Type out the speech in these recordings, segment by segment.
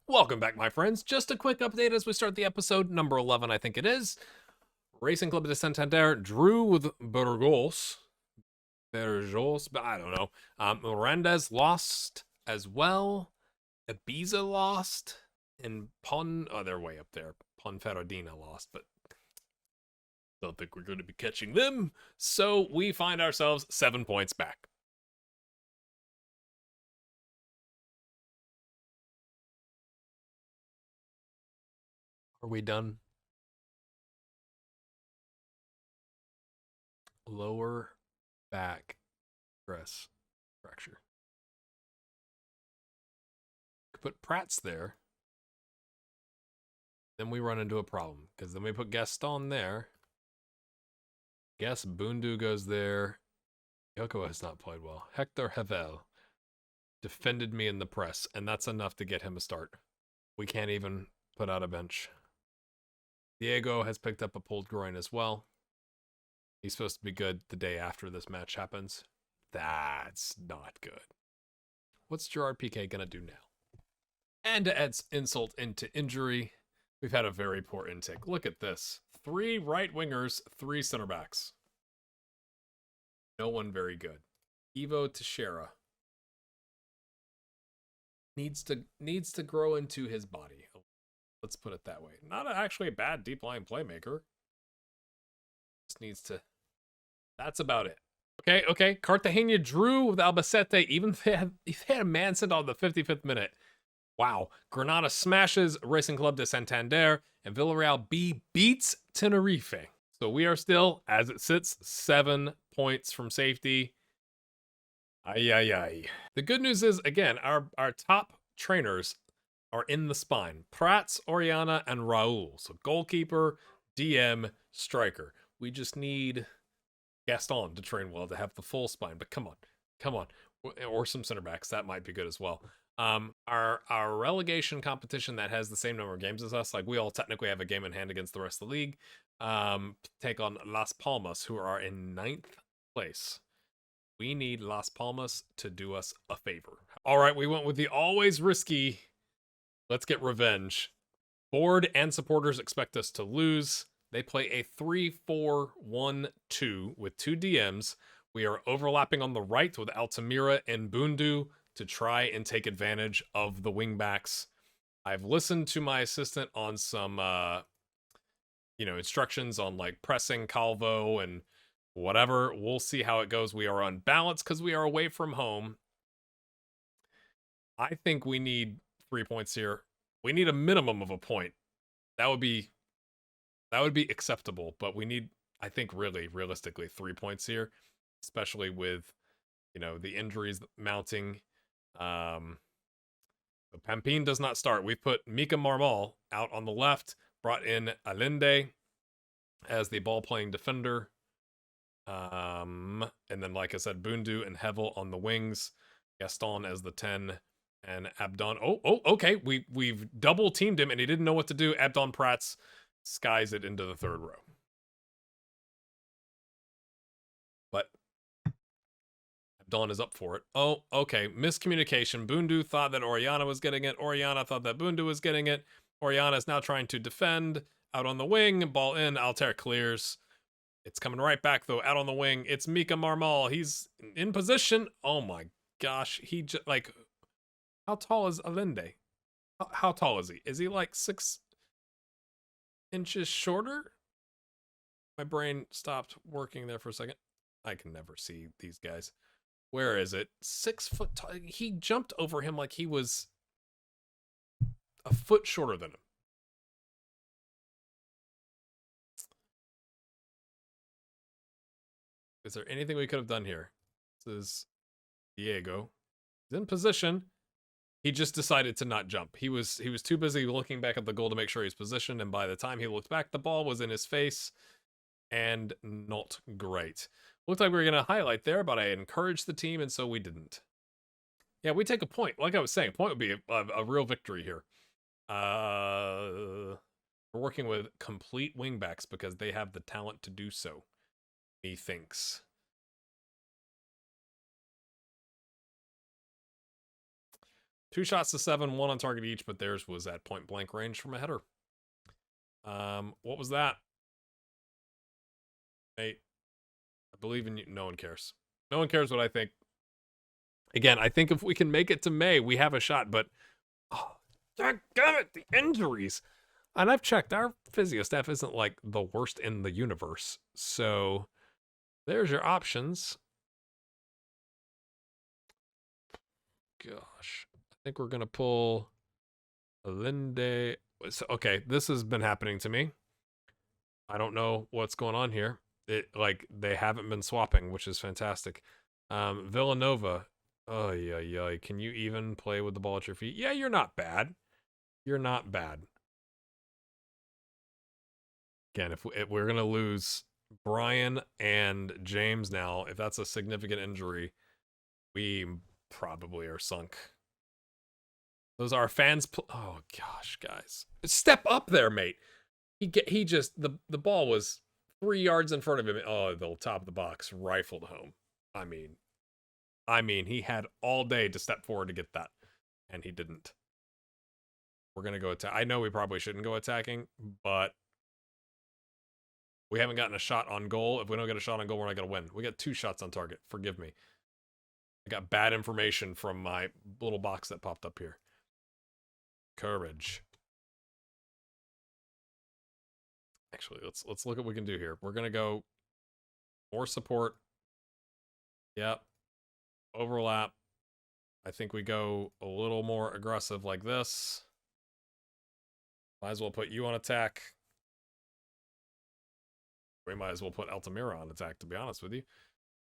Welcome back, my friends. Just a quick update as we start the episode, number 11, I think it is. Racing Club de Santander drew with Burgos. But I don't know. Miranda's lost as well. Ibiza lost. And they're way up there. Ponferradina lost, but don't think we're going to be catching them. So we find ourselves 7 points back. Are we done? Lower back stress fracture. Put Pratt's there. Then we run into a problem because then we put Gaston there. Guess Bundu goes there. Yoko has not played well. Hector Havel defended me in the press, and that's enough to get him a start. We can't even put out a bench. Diego has picked up a pulled groin as well. He's supposed to be good the day after this match happens. That's not good. What's Gerard Piqué going to do now? And to add insult into injury, we've had a very poor intake. Look at this. 3 right wingers, 3 center backs. No one very good. Ivo Teixeira needs to grow into his body. Let's put it that way. Not actually a bad deep line playmaker. Just needs to. That's about it. Okay. Cartagena drew with Albacete, even if they had a man sent on the 55th minute. Wow. Granada smashes Racing Club de Santander, and Villarreal B beats Tenerife. So we are still, as it sits, 7 points from safety. Ay. The good news is, again, our top trainers are in the spine. Prats, Oriana, and Raul. So goalkeeper, DM, striker. We just need Gaston to train well to have the full spine. But come on. Or some center backs. That might be good as well. Our relegation competition that has the same number of games as us, like we all technically have a game in hand against the rest of the league, take on Las Palmas, who are in 9th place. We need Las Palmas to do us a favor. All right, we went with the always risky. Let's get revenge. Board and supporters expect us to lose. They play a 3-4-1-2 with 2 DMs. We are overlapping on the right with Altamira and Bundu to try and take advantage of the wingbacks. I've listened to my assistant on some, instructions on like pressing Calvo and whatever. We'll see how it goes. We are unbalanced because we are away from home. I think we need 3 points here. We need a minimum of a point. That would be acceptable, but we need, I think, really realistically 3 points here, especially with, the injuries mounting. Pampin does not start. We put Mika Marmal out on the left, brought in Allende as the ball-playing defender. And then, like I said, Bundu and Hevel on the wings, Gaston as the 10, and Abdon. Okay. We've double teamed him, and he didn't know what to do. Abdon Prats skies it into the 3rd row. But Abdon is up for it. Oh, okay. Miscommunication. Bundu thought that Oriana was getting it. Oriana thought that Bundu was getting it. Oriana is now trying to defend. Out on the wing. Ball in. Altair clears. It's coming right back, though. Out on the wing. It's Mika Marmal. He's in position. Oh, my gosh. He just, like... How tall is Allende? How tall is he? Is he, like, 6 inches shorter? My brain stopped working there for a second. I can never see these guys. Where is it? 6 foot tall. He jumped over him like he was a foot shorter than him. Is there anything we could have done here? This is Diego. He's in position. He just decided to not jump. He was too busy looking back at the goal to make sure he's positioned, and by the time he looked back, the ball was in his face, and not great. Looked like we were going to highlight there, but I encouraged the team, and so we didn't. Yeah, we take a point. Like I was saying, a point would be a real victory here. We're working with complete wingbacks because they have the talent to do so, methinks. 2 shots to 7, 1 on target each, but theirs was at point blank range from a header. What was that? Hey, I believe in you. No one cares. No one cares what I think. Again, I think if we can make it to May, we have a shot, but oh, damn it, the injuries. And I've checked, our physio staff isn't like the worst in the universe. So there's your options. Gosh, I think we're going to pull Linde. Okay, this has been happening to me. I don't know what's going on here. They haven't been swapping, which is fantastic. Villanova. Oh, yeah. Can you even play with the ball at your feet? Yeah, you're not bad. You're not bad. Again, if we're going to lose Brian and James now, if that's a significant injury, we probably are sunk. Those are fans. Oh, gosh, guys. Step up there, mate. He just, the ball was 3 yards in front of him. Oh, the top of the box, rifled home. I mean, he had all day to step forward to get that, and he didn't. We're going to go attack. I know we probably shouldn't go attacking, but we haven't gotten a shot on goal. If we don't get a shot on goal, we're not going to win. We got 2 shots on target. Forgive me. I got bad information from my little box that popped up here. Courage. Actually, let's look at what we can do here. We're going to go more support. Yep. Overlap. I think we go a little more aggressive like this. Might as well put you on attack. We might as well put Altamira on attack, to be honest with you.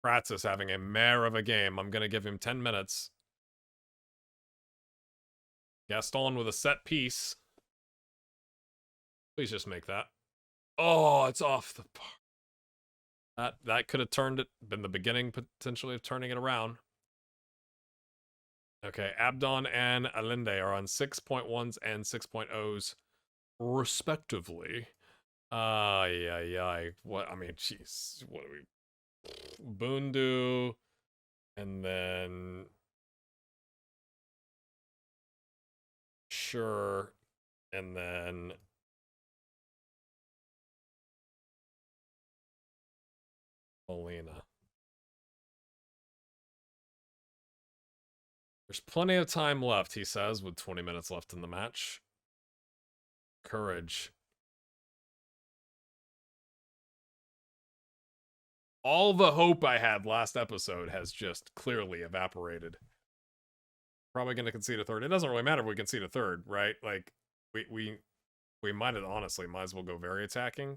Prats is having a mare of a game. I'm going to give him 10 minutes. Gaston with a set piece. Please just make that. Oh, it's off the bar. That could have turned it, been the beginning potentially of turning it around. Okay, Abdon and Alinde are on 6.1s and 6.0s respectively. Yeah. What, I mean, jeez. What are we? Bundu. And then... Sure. And then... Molina. There's plenty of time left, he says, with 20 minutes left in the match. Courage. All the hope I had last episode has just clearly evaporated. Probably going to concede a third. It doesn't really matter if we concede a third, right? Like, we might have honestly might as well go very attacking.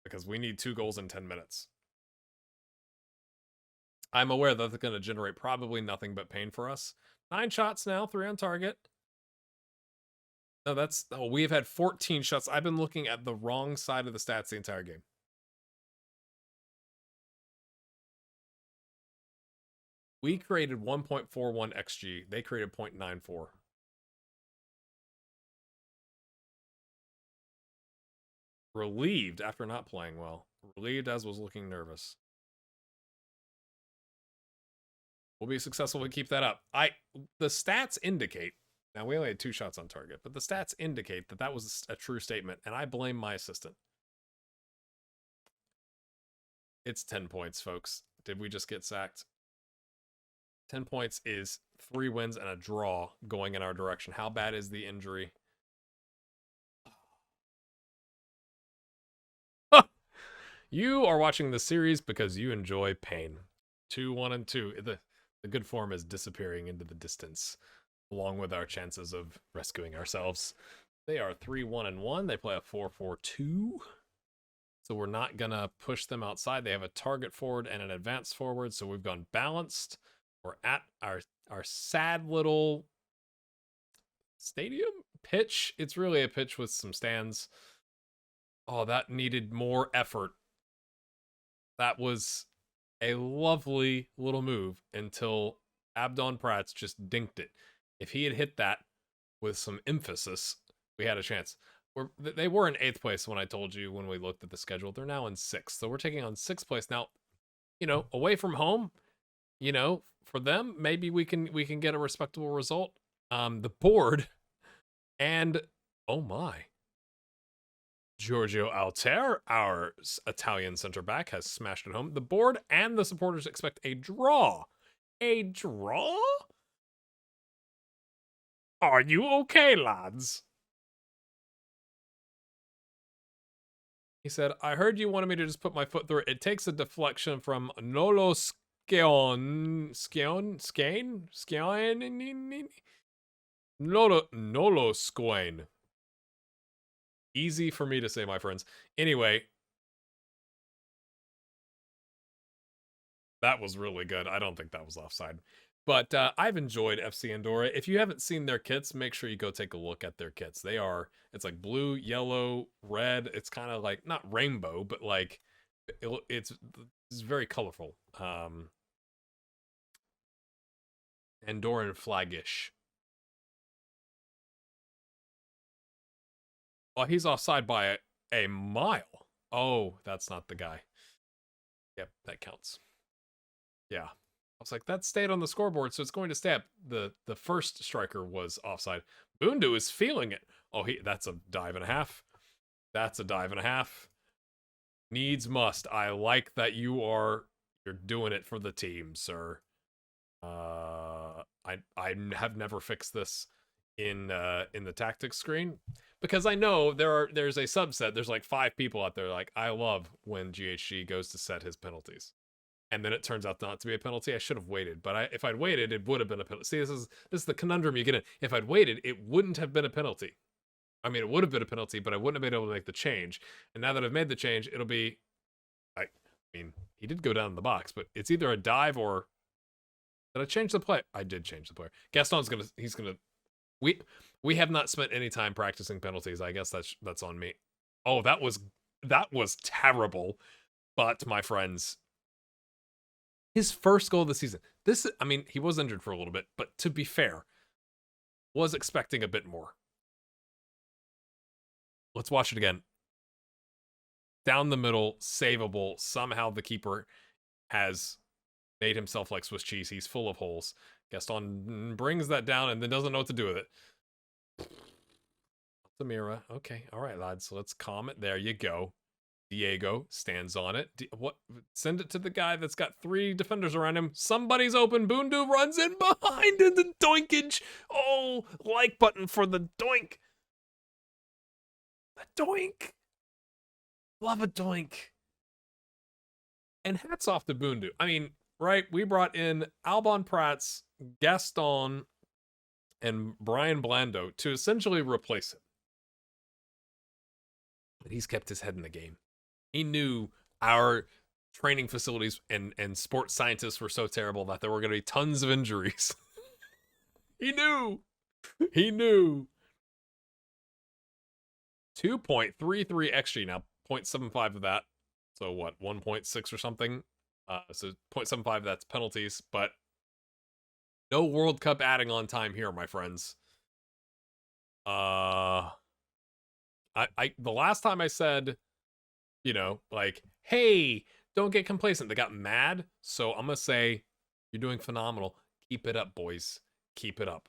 Because we need 2 goals in 10 minutes. I'm aware that that's going to generate probably nothing but pain for us. 9 shots now, 3 on target. No, that's... Oh, we've had 14 shots. I've been looking at the wrong side of the stats the entire game. We created 1.41 XG. They created 0.94. Relieved after not playing well. Relieved as was looking nervous. We'll be successful to keep that up. The stats indicate... Now, we only had 2 shots on target, but the stats indicate that that was a true statement, and I blame my assistant. It's 10 points, folks. Did we just get sacked? 10 points is 3 wins and a draw going in our direction. How bad is the injury? You are watching the series because you enjoy pain. 2, 1, and 2. The good form is disappearing into the distance, along with our chances of rescuing ourselves. They are 3, 1, and 1. They play a 4-4-2. So we're not going to push them outside. They have a target forward and an advanced forward, so we've gone balanced. We're at our sad little stadium pitch. It's really a pitch with some stands. Oh, that needed more effort. That was a lovely little move until Abdon Prats just dinked it. If he had hit that with some emphasis, we had a chance. They were in 8th place when I told you when we looked at the schedule. They're now in 6th. So we're taking on 6th place. Now, you know, away from home, you know, for them, maybe we can get a respectable result. The board and oh my, Giorgio Alter, our Italian center back, has smashed it home. The board and the supporters expect a draw. A draw? Are you okay, lads? He said, I heard you wanted me to just put my foot through it. It takes a deflection from Nolo Skeon. Nolo Squain. Easy for me to say, my friends. Anyway, that was really good. I don't think that was offside. But I've enjoyed FC Andorra. If you haven't seen their kits, make sure you go take a look at their kits. It's like blue, yellow, red. It's kind of like, not rainbow, but like, it's very colorful. Andorran flagish. Oh, he's offside by a mile. Oh, that's not the guy. Yep, that counts. Yeah. I was like, that stayed on the scoreboard, so it's going to stay up. The first striker was offside. Bundu is feeling it. Oh, that's a dive and a half. That's a dive and a half. Needs must. I like that you're doing it for the team, sir. I have never fixed this in the tactics screen because I know there's a subset. There's like 5 people out there like I love when GHG goes to set his penalties. And then it turns out not to be a penalty. I should have waited, but if I'd waited, it would have been a penalty. See, this is the conundrum you get in. If I'd waited, it wouldn't have been a penalty. I mean, it would have been a penalty, but I wouldn't have been able to make the change. And now that I've made the change, it'll be. I mean, he did go down in the box, but it's either a dive or. Did I change the play? I did change the player. Gaston's gonna. He's gonna. We have not spent any time practicing penalties. I guess that's on me. Oh, that was terrible. But my friends. His first goal of the season. I mean, he was injured for a little bit, but to be fair, was expecting a bit more. Let's watch it again. Down the middle, savable. Somehow the keeper has made himself like Swiss cheese. He's full of holes. Gaston brings that down and then doesn't know what to do with it. Samira. Okay, all right, lads. So let's calm it. There you go. Diego stands on it. What? Send it to the guy that's got 3 defenders around him. Somebody's open. Bundu runs in behind in the doinkage. Oh, like button for the doink. The doink. Love a doink. And hats off to Bundu. I mean, right? We brought in Albon Prats, Gaston, and Brian Blando to essentially replace him. But he's kept his head in the game. He knew our training facilities and sports scientists were so terrible that there were going to be tons of injuries. He knew. He knew. 2.33 XG now, 0.75 of that. So what, 1.6 or something? So 0.75, that's penalties, but no World Cup adding on time here, my friends. The last time I said, you know, like, hey, don't get complacent. They got mad. So I'm going to say, you're doing phenomenal. Keep it up, boys. Keep it up.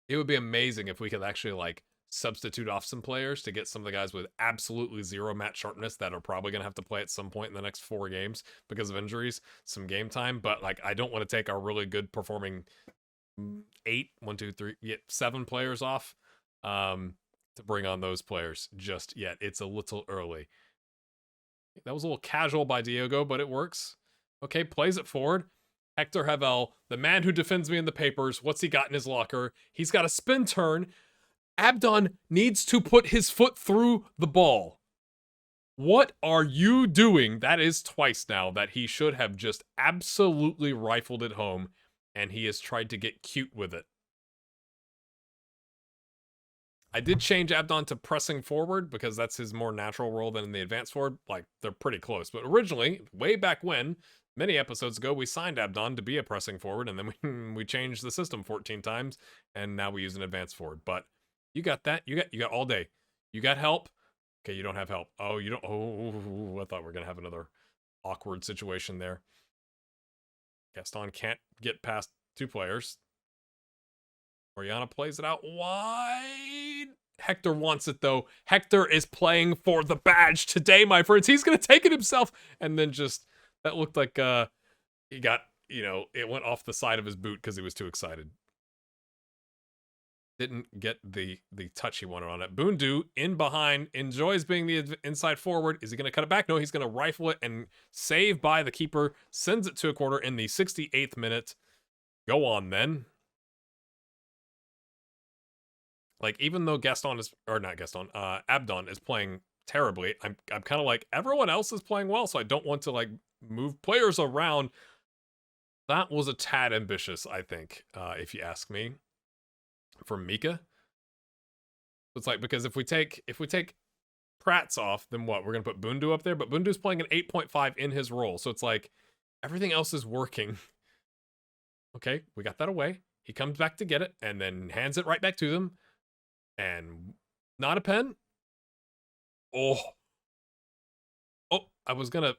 It would be amazing if we could actually, like, substitute off some players to get some of the guys with absolutely 0 match sharpness that are probably going to have to play at some point in the next 4 games because of injuries, some game time. But, like, I don't want to take our really good performing 7 players off. To bring on those players just yet. It's a little early. That was a little casual by Diego, but it works. Okay, plays it forward. Hector Havel, the man who defends me in the papers. What's he got in his locker? He's got a spin turn. Abdon needs to put his foot through the ball. What are you doing? That is twice now that he should have just absolutely rifled it home, and he has tried to get cute with it. I did change Abdon to pressing forward because that's his more natural role than in the advanced forward. Like, they're pretty close. But originally, way back when, many episodes ago, we signed Abdon to be a pressing forward, and then we changed the system 14 times, and now we use an advanced forward. But you got that. You got all day. You got help. Okay, you don't have help. Oh, you don't. Oh, I thought we were going to have another awkward situation there. Gaston can't get past 2 players. Oriana plays it out wide. Hector wants it, though. Hector is playing for the badge today, my friends. He's going to take it himself. And then just, that looked like he got, it went off the side of his boot because he was too excited. Didn't get the touch he wanted on it. Bundu in behind, enjoys being the inside forward. Is he going to cut it back? No, he's going to rifle it and save by the keeper. Sends it to a quarter in the 68th minute. Go on, then. Like, even though Abdon is playing terribly, I'm kind of like, everyone else is playing well, so I don't want to, like, move players around. That was a tad ambitious, I think, if you ask me, from Mika. It's like, because if we take Prats off, then what? We're going to put Bundu up there, but Bundu's playing an 8.5 in his role, so it's like, everything else is working. Okay, we got that away. He comes back to get it, and then hands it right back to them. And not a pen. Oh, I was gonna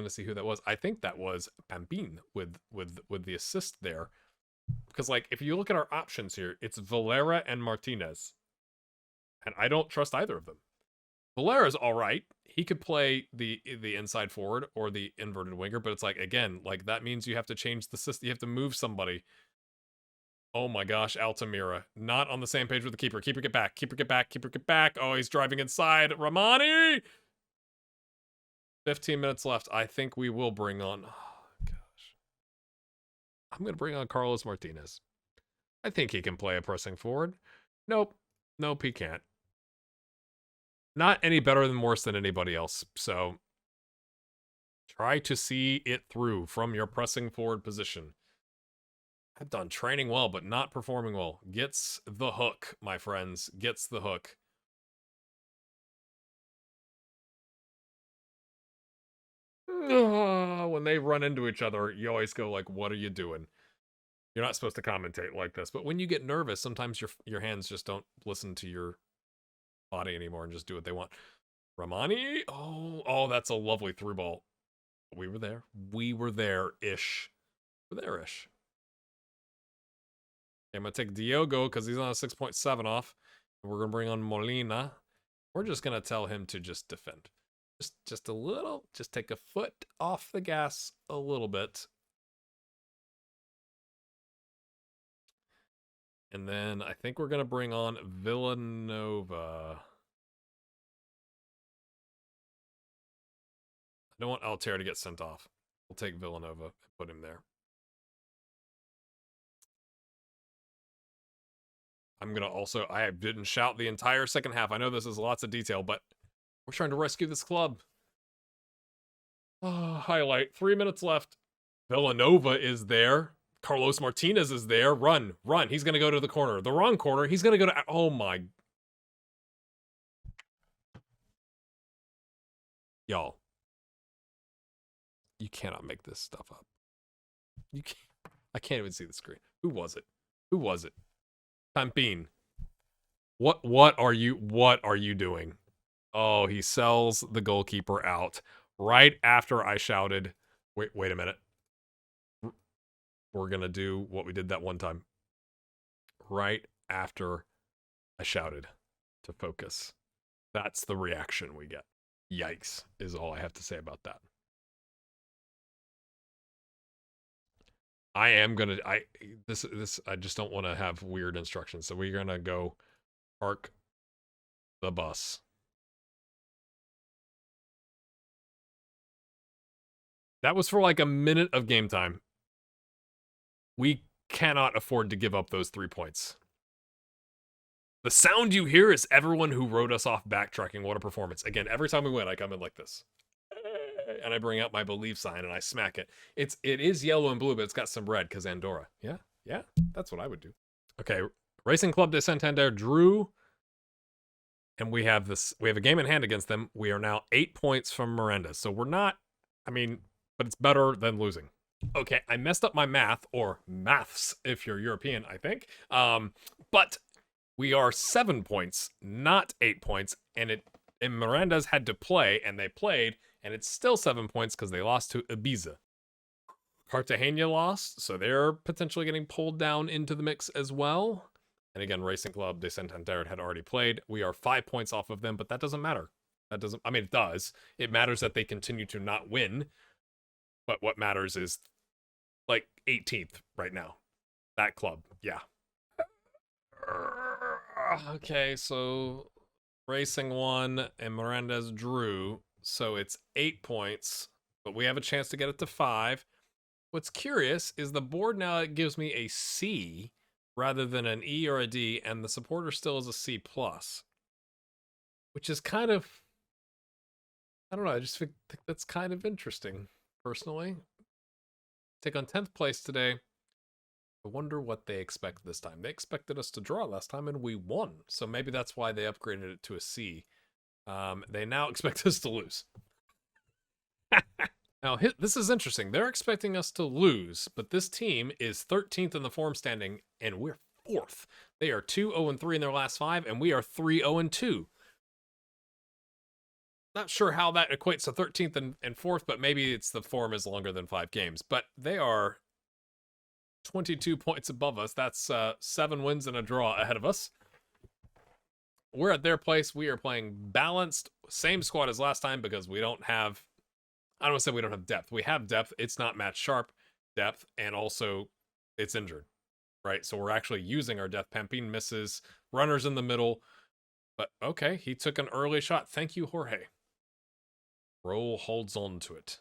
see who that was. I think that was Pampin with the assist there, because like if you look at our options here, it's Valera and Martinez, and I don't trust either of them. Valera's all right. He could play the inside forward or the inverted winger, but it's like, again, like that means you have to change the system. You have to move somebody. Oh my gosh, Altamira. Not on the same page with the keeper. Keeper, get back. Keeper, get back. Keeper, get back. Oh, he's driving inside. Ramani! 15 minutes left. I think we will bring on... Oh, gosh. I'm going to bring on Carlos Martinez. I think he can play a pressing forward. Nope. Nope, he can't. Not any better than worse than anybody else. So, try to see it through from your pressing forward position. I've done training well, but not performing well. Gets the hook, my friends. Gets the hook. When they run into each other, you always go like, what are you doing? You're not supposed to commentate like this. But when you get nervous, sometimes your hands just don't listen to your body anymore and just do what they want. Ramani? Oh, that's a lovely through ball. We were there. We were there-ish. We're there-ish. I'm going to take Diogo because he's on a 6.7 off. And we're going to bring on Molina. We're just going to tell him to just defend. Just a little. Just take a foot off the gas a little bit. And then I think we're going to bring on Villanova. I don't want Altair to get sent off. We'll take Villanova and put him there. I'm going to also... I didn't shout the entire second half. I know this is lots of detail, but we're trying to rescue this club. Oh, highlight. 3 minutes left. Villanova is there. Carlos Martinez is there. Run. He's going to go to the corner. The wrong corner. He's going to go to... Oh, my... Y'all. You cannot make this stuff up. You can't... I can't even see the screen. Who was it? Pampin. What are you doing? Oh, he sells the goalkeeper out right after I shouted, wait a minute. We're going to do what we did that one time. Right after I shouted to focus. That's the reaction we get. Yikes, is all I have to say about that. I am gonna. I just don't want to have weird instructions, so we're gonna go park the bus. That was for like a minute of game time. We cannot afford to give up those 3 points. The sound you hear is everyone who wrote us off backtracking. What a performance! Again, every time we win, I come in like this. And I bring out my believe sign and I smack it. It is yellow and blue, but it's got some red because Andorra. Yeah, that's what I would do. Okay, Racing Club de Santander drew, and we have a game in hand against them. We are now 8 points from Miranda, so we're not. I mean, but it's better than losing. Okay, I messed up my math, or maths if you're European, I think. But we are 7 points, not 8 points, and Miranda's had to play, and they played. And it's still 7 points because they lost to Ibiza. Cartagena lost, so they're potentially getting pulled down into the mix as well. And again, Racing Club de Santander had already played. We are 5 points off of them, but that doesn't matter. That doesn't, I mean, it does. It matters that they continue to not win. But what matters is like 18th right now. That club, yeah. Okay, so Racing won and Miranda's drew. So it's 8 points, but we have a chance to get it to 5. What's curious is the board now gives me a C rather than an E or a D, and the supporter still is a C+, which is kind of, I don't know, I just think that's kind of interesting, personally. Take on 10th place today. I wonder what they expect this time. They expected us to draw last time, and we won, so maybe that's why they upgraded it to a C. They now expect us to lose. Now, this is interesting. They're expecting us to lose, but this team is 13th in the form standing, and we're 4th. They are 2-0-3 in their last 5, and we are 3-0-2. Not sure how that equates to 13th and 4th, but maybe it's the form is longer than 5 games. But they are 22 points above us. That's 7 wins and a draw ahead of us. We're at their place. We are playing balanced, same squad as last time because we don't have, I don't want to say we don't have depth. We have depth. It's not match sharp depth, and also it's injured, right? So we're actually using our depth. Pampin misses, runners in the middle, but okay, he took an early shot. Thank you, Jorge. Roll holds on to it.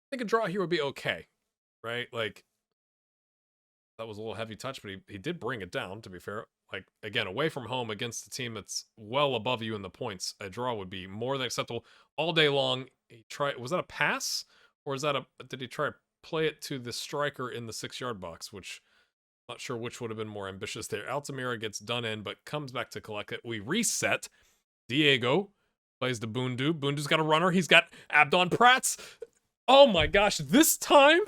I think a draw here would be okay, right? Like, that was a little heavy touch, but he did bring it down, to be fair. Like, again, away from home against a team that's well above you in the points, a draw would be more than acceptable. All day long, he tried, was that a pass? Or is that did he try to play it to the striker in the 6-yard box, which, not sure which would have been more ambitious there. Altamira gets done in, but comes back to collect it. We reset. Diego plays to Bundu. Bundu's got a runner. He's got Abdon Prats. Oh my gosh, this time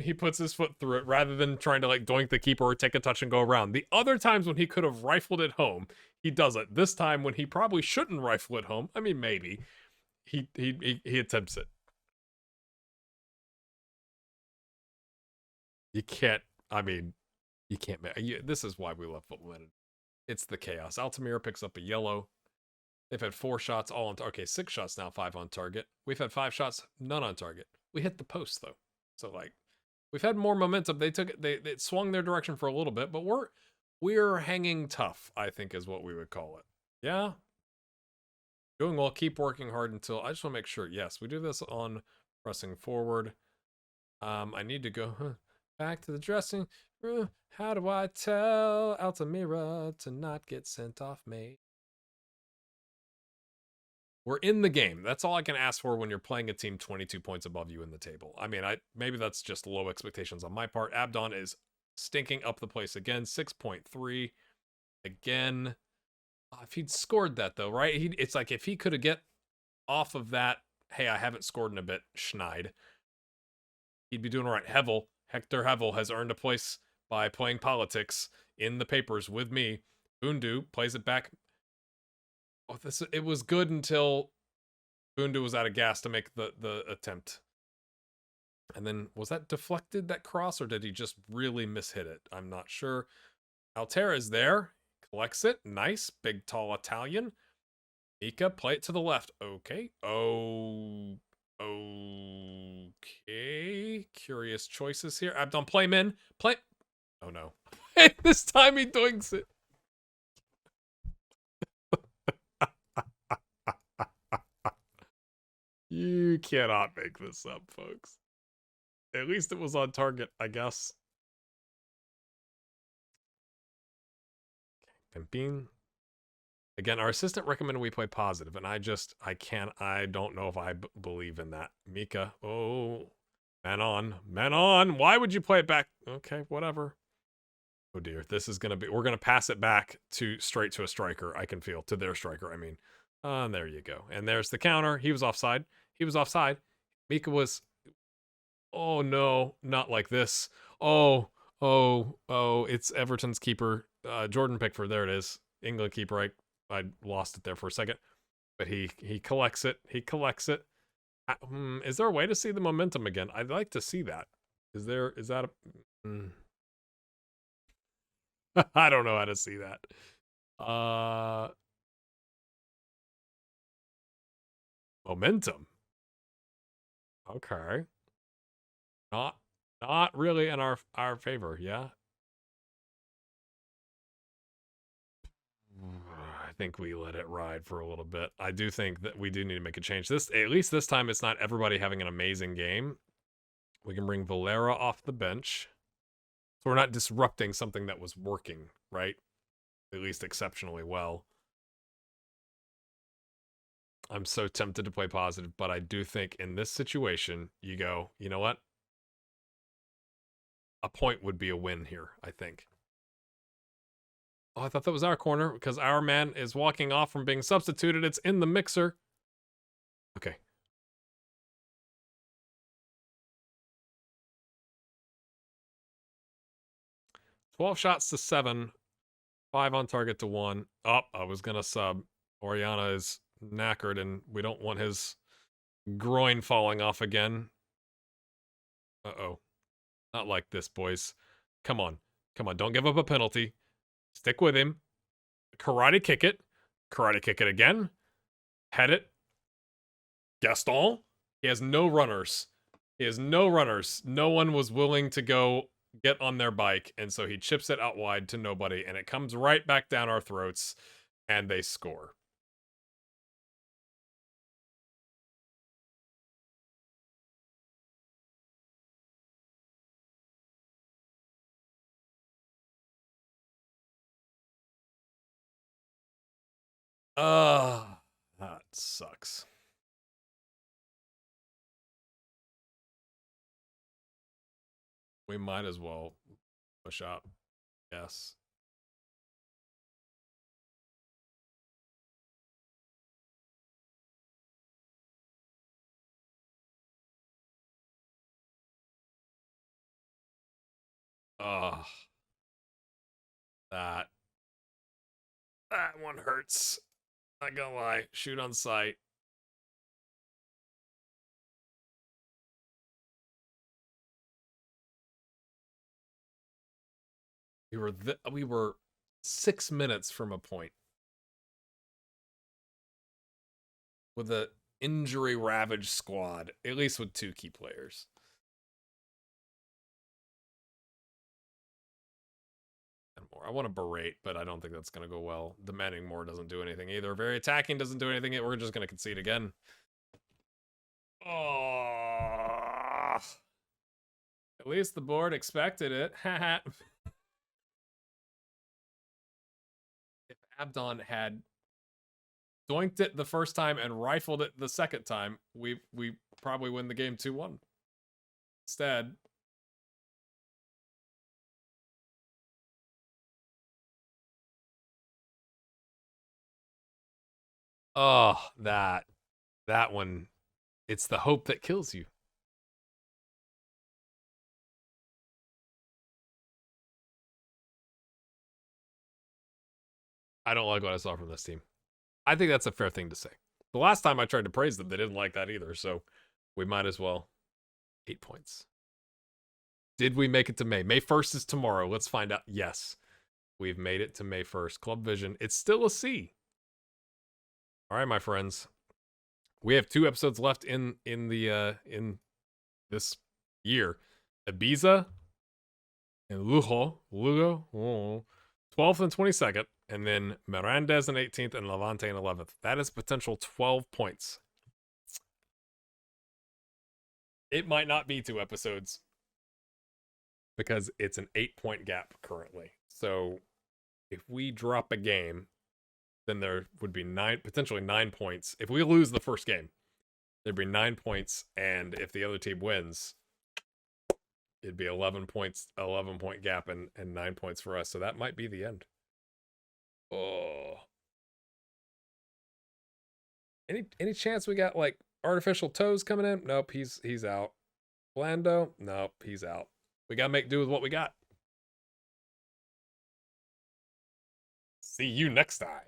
he puts his foot through it rather than trying to like doink the keeper or take a touch and go around. The other times when he could have rifled it home, he does it. This time when he probably shouldn't rifle it home, I mean maybe, he attempts it. You can't, I mean, you can't, this is why we love football. It's the chaos. Altamira picks up a yellow. They've had 4 shots, all on okay, 6 shots now, 5 on target. We've had 5 shots, none on target. We hit the post though. So like, we've had more momentum. They took it, they swung their direction for a little bit, but we're hanging tough, I think is what we would call it. Yeah. Doing well, keep working hard until, I just want to make sure, yes, we do this on pressing forward. I need to go back to the dressing room. How do I tell Altamira to not get sent off, mate? We're in the game. That's all I can ask for when you're playing a team 22 points above you in the table. I mean, maybe that's just low expectations on my part. Abdon is stinking up the place again. 6.3. Again. If he'd scored that, though, right? It's like if he could have get off of that, hey, I haven't scored in a bit, Schneid, he'd be doing all right. Hector Hevel has earned a place by playing politics in the papers with me. Bundu plays it back. Oh, it was good until Bundu was out of gas to make the attempt. And then, was that deflected, that cross, or did he just really mishit it? I'm not sure. Altera is there. Collects it. Nice. Big, tall Italian. Mika, play it to the left. Okay. Okay. Curious choices here. Abdon, play him in. Play. Oh, no. This time he doinks it. You cannot make this up, folks. At least it was on target, I guess. Okay, Pimpin. Again, our assistant recommended we play positive, and I don't know if I believe in that. Mika, oh, man on. Why would you play it back? Okay, whatever. Oh dear, this is gonna be, we're gonna pass it back straight to a striker, I can feel, to their striker, I mean. There you go. And there's the counter. He was offside. Mika was, oh no, not like this. Oh, it's Everton's keeper, Jordan Pickford. There it is. England keeper. I lost it there for a second. But he collects it. Is there a way to see the momentum again? I'd like to see that. Is that a... I don't know how to see that. Momentum. Okay. Not really in our favor, yeah. I think we let it ride for a little bit. I do think that we do need to make a change. At least this time, it's not everybody having an amazing game. We can bring Valera off the bench. So we're not disrupting something that was working, right? At least exceptionally well. I'm so tempted to play positive, but I do think in this situation, you go, you know what? A point would be a win here, I think. Oh, I thought that was our corner because our man is walking off from being substituted. It's in the mixer. Okay. $12 shots to 7. 5 on target to 1. Oh, I was going to sub. Oriana is knackered and we don't want his groin falling off again. Uh-oh. Not like this, boys. Come on. Come on, don't give up a penalty. Stick with him. Karate kick it. Karate kick it again. Head it. Gaston. He has no runners. He has no runners. No one was willing to go get on their bike, and so he chips it out wide to nobody, and it comes right back down our throats, and they score. That sucks. We might as well push up. Yes. That one hurts. Not gonna lie. Shoot on sight. We were 6 minutes from a point with a injury ravaged squad, at least with 2 key players. And more. I want to berate, but I don't think that's going to go well. Demanding more doesn't do anything either. Very attacking doesn't do anything. We're just going to concede again. Oh. At least the board expected it. If Abdon had doinked it the first time and rifled it the second time, we probably win the game 2-1. Instead, oh, that one, it's the hope that kills you. I don't like what I saw from this team. I think that's a fair thing to say. The last time I tried to praise them, they didn't like that either, so we might as well. 8 points. Did we make it to May? May 1st is tomorrow. Let's find out. Yes, we've made it to May 1st. Club Vision. It's still a C. All right, my friends. We have 2 episodes left in this year. Ibiza and Lugo, 12th and 22nd, and then Mirandes in 18th and Levante in 11th. That is potential 12 points. It might not be 2 episodes because it's an 8-point gap currently. So if we drop a game, then there would be potentially 9 points. If we lose the first game, there'd be 9 points, and if the other team wins, it'd be 11 points, 11-point gap, and 9 points for us. So that might be the end. Oh. Any chance we got like artificial toes coming in? Nope, he's out. Blando? Nope, he's out. We gotta make do with what we got. See you next time.